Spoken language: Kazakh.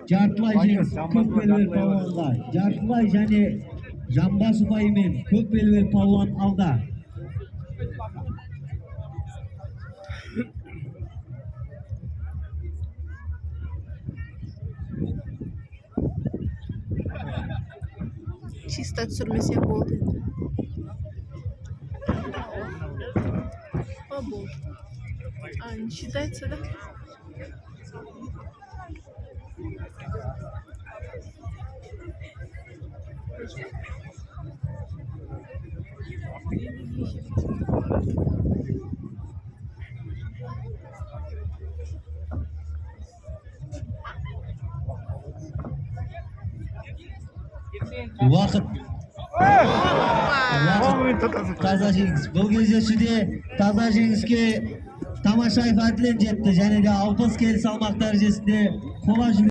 Жартылай жеңіс көк белбел палуанға. Жартылай және жамбас ұпайымен көк белбел палуан алда. Чисто түсірмесек болды енді. О боже. А, не считается, да? Уақыт таза жеңіс. Бұл кездесуде таза жеңіске Тамашаев Әділен жетті және де 60 келі салмақ дәрежесінде қола жүлде